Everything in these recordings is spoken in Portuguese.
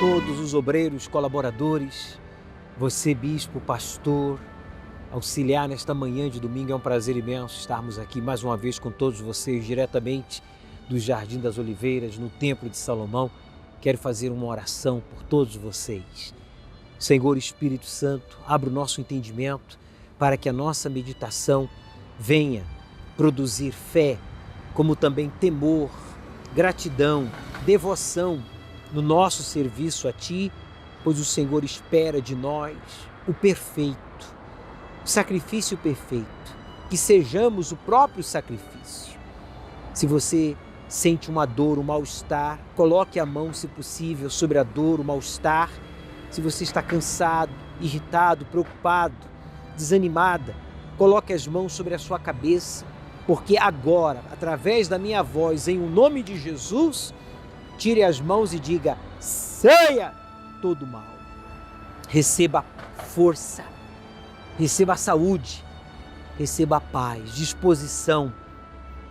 todos os obreiros, colaboradores, você, bispo, pastor, auxiliar nesta manhã de domingo. É um prazer imenso estarmos aqui mais uma vez com todos vocês, diretamente do Jardim das Oliveiras, no Templo de Salomão. Quero fazer uma oração por todos vocês. Senhor Espírito Santo, abra o nosso entendimento para que a nossa meditação venha produzir fé, como também temor, gratidão, devoção no nosso serviço a Ti, pois o Senhor espera de nós o perfeito, o sacrifício perfeito, que sejamos o próprio sacrifício. Se você sente uma dor, um mal-estar, coloque a mão, se possível, sobre a dor, o mal-estar. Se você está cansado, irritado, preocupado, desanimada, coloque as mãos sobre a sua cabeça, porque agora, através da minha voz, em o nome de Jesus, tire as mãos e diga: saia todo mal. Receba força, receba saúde, receba paz, disposição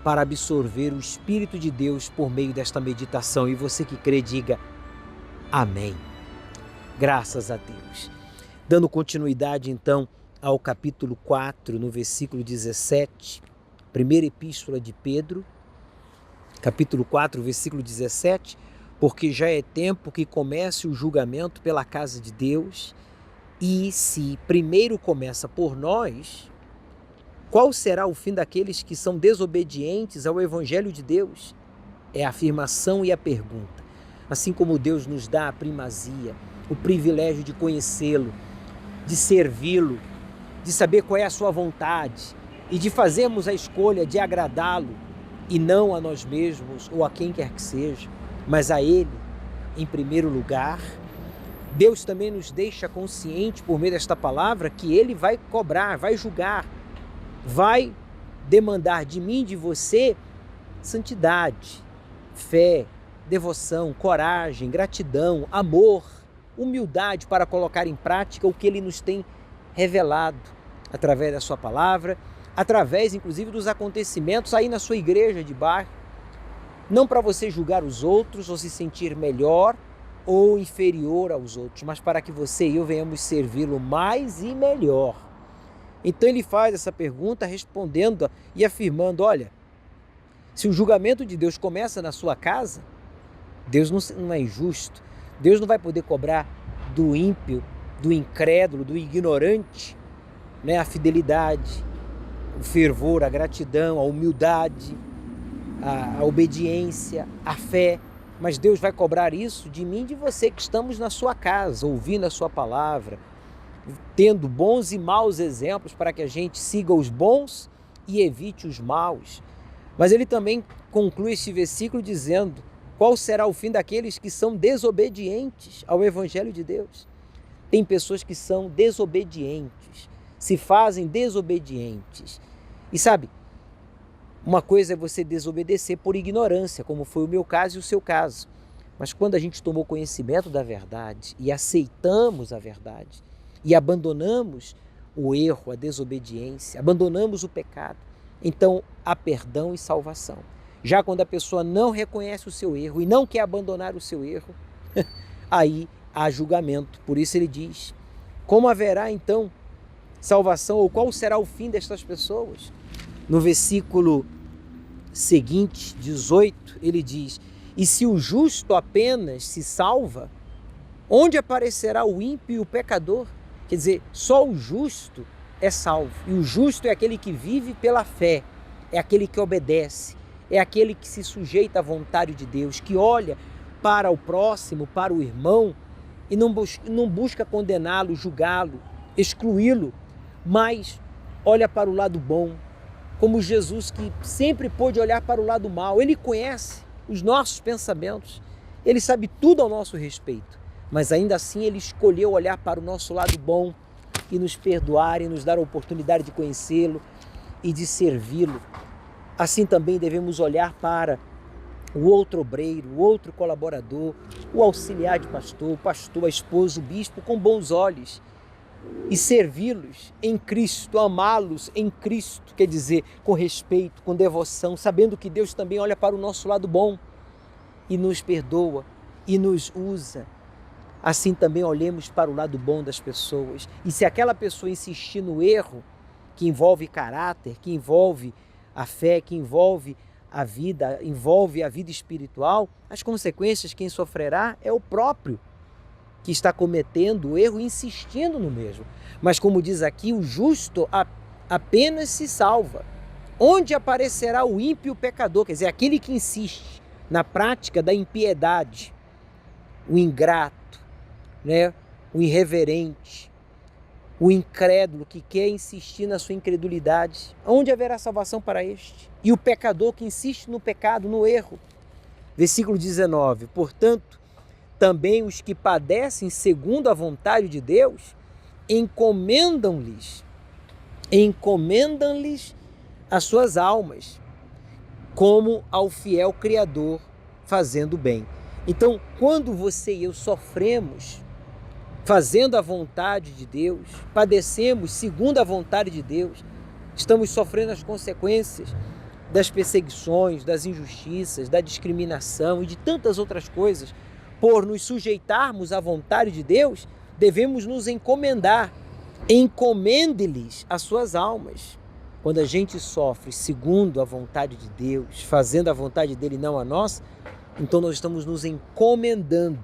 para absorver o Espírito de Deus por meio desta meditação. E você que crê, diga amém. Graças a Deus. Dando continuidade então ao capítulo 4, no versículo 17, primeira epístola de Pedro, capítulo 4, versículo 17, porque já é tempo que comece o julgamento pela casa de Deus, e se primeiro começa por nós, qual será o fim daqueles que são desobedientes ao Evangelho de Deus? É a afirmação e a pergunta. Assim como Deus nos dá a primazia, o privilégio de conhecê-lo, de servi-lo, de saber qual é a sua vontade e de fazermos a escolha de agradá-lo e não a nós mesmos ou a quem quer que seja, mas a Ele em primeiro lugar. Deus também nos deixa consciente por meio desta palavra que Ele vai cobrar, vai julgar, vai demandar de mim, de você, santidade, fé, devoção, coragem, gratidão, amor, humildade para colocar em prática o que Ele nos tem revelado através da sua palavra, através inclusive dos acontecimentos aí na sua igreja de bairro, não para você julgar os outros ou se sentir melhor ou inferior aos outros, mas para que você e eu venhamos servi-lo mais e melhor. Então ele faz essa pergunta respondendo e afirmando: olha, se o julgamento de Deus começa na sua casa, Deus não é injusto, Deus não vai poder cobrar do ímpio, do incrédulo, do ignorante, né, a fidelidade, o fervor, a gratidão, a humildade, a obediência, a fé, mas Deus vai cobrar isso de mim e de você que estamos na sua casa, ouvindo a sua palavra, tendo bons e maus exemplos para que a gente siga os bons e evite os maus. Mas ele também conclui este versículo dizendo: qual será o fim daqueles que são desobedientes ao Evangelho de Deus? Tem pessoas que são desobedientes, se fazem desobedientes. E sabe, uma coisa é você desobedecer por ignorância, como foi o meu caso e o seu caso. Mas quando a gente tomou conhecimento da verdade e aceitamos a verdade e abandonamos o erro, a desobediência, abandonamos o pecado, então há perdão e salvação. Já quando a pessoa não reconhece o seu erro e não quer abandonar o seu erro, aí há julgamento. Por isso ele diz: como haverá então salvação, ou qual será o fim destas pessoas? No versículo seguinte, 18, ele diz: e se o justo apenas se salva, onde aparecerá o ímpio e o pecador? Quer dizer, só o justo é salvo. E o justo é aquele que vive pela fé, é aquele que obedece, é aquele que se sujeita à vontade de Deus, que olha para o próximo, para o irmão, e não busca condená-lo, julgá-lo, excluí-lo, mas olha para o lado bom, como Jesus, que sempre pôde olhar para o lado mal. Ele conhece os nossos pensamentos, ele sabe tudo ao nosso respeito, mas ainda assim ele escolheu olhar para o nosso lado bom e nos perdoar e nos dar a oportunidade de conhecê-lo e de servi-lo. Assim também devemos olhar para o outro obreiro, o outro colaborador, o auxiliar de pastor, o pastor, a esposa, o bispo, com bons olhos e servi-los em Cristo, amá-los em Cristo, quer dizer, com respeito, com devoção, sabendo que Deus também olha para o nosso lado bom e nos perdoa e nos usa assim também olhemos para o lado bom das pessoas. E se aquela pessoa insistir no erro, que envolve caráter, que envolve a fé, que envolve a vida espiritual, as consequências quem sofrerá é o próprio que está cometendo o erro e insistindo no mesmo. Mas como diz aqui, o justo apenas se salva. Onde aparecerá o ímpio e o pecador? Quer dizer, aquele que insiste na prática da impiedade, o ingrato, né? O irreverente, o incrédulo que quer insistir na sua incredulidade. Onde haverá salvação para este? E o pecador que insiste no pecado, no erro. Versículo 19. Portanto, também os que padecem segundo a vontade de Deus, encomendam-lhes as suas almas, como ao fiel Criador, fazendo bem. Então, quando você e eu sofremos fazendo a vontade de Deus, padecemos segundo a vontade de Deus, estamos sofrendo as consequências das perseguições, das injustiças, da discriminação e de tantas outras coisas. Por nos sujeitarmos à vontade de Deus, devemos nos encomendar. Encomende-lhes as suas almas. Quando a gente sofre segundo a vontade de Deus, fazendo a vontade dele, não a nossa, então nós estamos nos encomendando.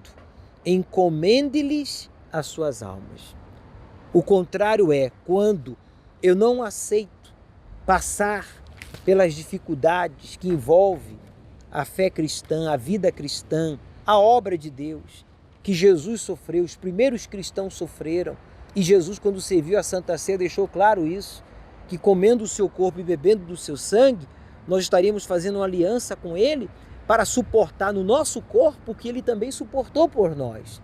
Encomende-lhes as suas almas. O contrário é quando eu não aceito passar pelas dificuldades que envolvem a fé cristã, a vida cristã, a obra de Deus, que Jesus sofreu, os primeiros cristãos sofreram, e Jesus, quando serviu a Santa Ceia, deixou claro isso, que comendo o seu corpo e bebendo do seu sangue, nós estaríamos fazendo uma aliança com ele para suportar no nosso corpo o que ele também suportou por nós.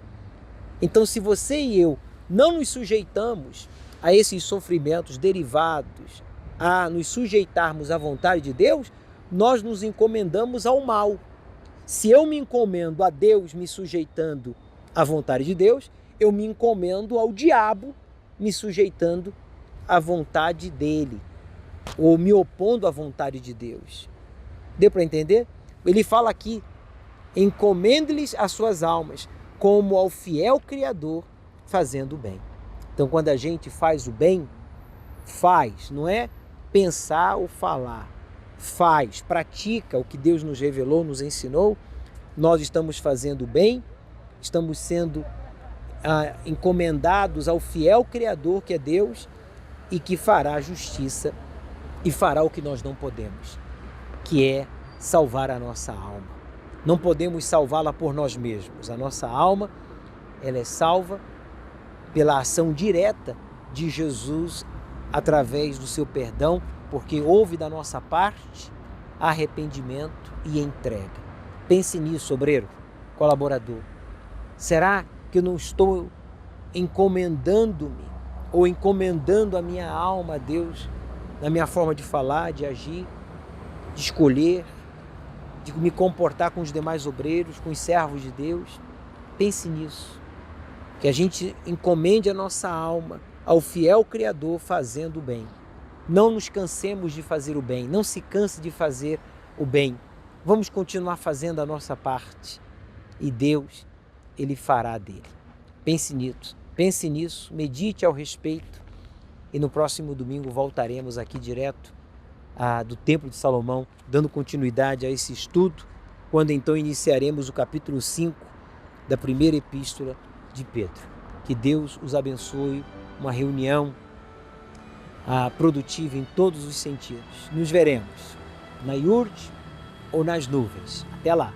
Então, se você e eu não nos sujeitamos a esses sofrimentos derivados, a nos sujeitarmos à vontade de Deus, nós nos encomendamos ao mal. Se eu me encomendo a Deus me sujeitando à vontade de Deus, eu me encomendo ao diabo me sujeitando à vontade dele, ou me opondo à vontade de Deus. Deu para entender? Ele fala aqui, encomende-lhes as suas almas, como ao fiel Criador, fazendo o bem. Então, quando a gente faz o bem, faz, não é pensar ou falar, faz, pratica o que Deus nos revelou, nos ensinou, nós estamos fazendo o bem, estamos sendo encomendados ao fiel Criador, que é Deus, e que fará a justiça e fará o que nós não podemos, que é salvar a nossa alma. Não podemos salvá-la por nós mesmos. A nossa alma, ela é salva pela ação direta de Jesus através do seu perdão, porque houve da nossa parte arrependimento e entrega. Pense nisso, obreiro, colaborador. Será que eu não estou encomendando-me ou encomendando a minha alma a Deus na minha forma de falar, de agir, de escolher, de me comportar com os demais obreiros, com os servos de Deus? Pense nisso. Que a gente encomende a nossa alma ao fiel Criador fazendo o bem. Não nos cansemos de fazer o bem, não se canse de fazer o bem. Vamos continuar fazendo a nossa parte e Deus, Ele fará dele. Pense nisso, medite ao respeito e no próximo domingo voltaremos aqui direto do Templo de Salomão, dando continuidade a esse estudo, quando então iniciaremos o capítulo 5 da primeira epístola de Pedro. Que Deus os abençoe, uma reunião produtiva em todos os sentidos. Nos veremos na iurde ou nas nuvens. Até lá!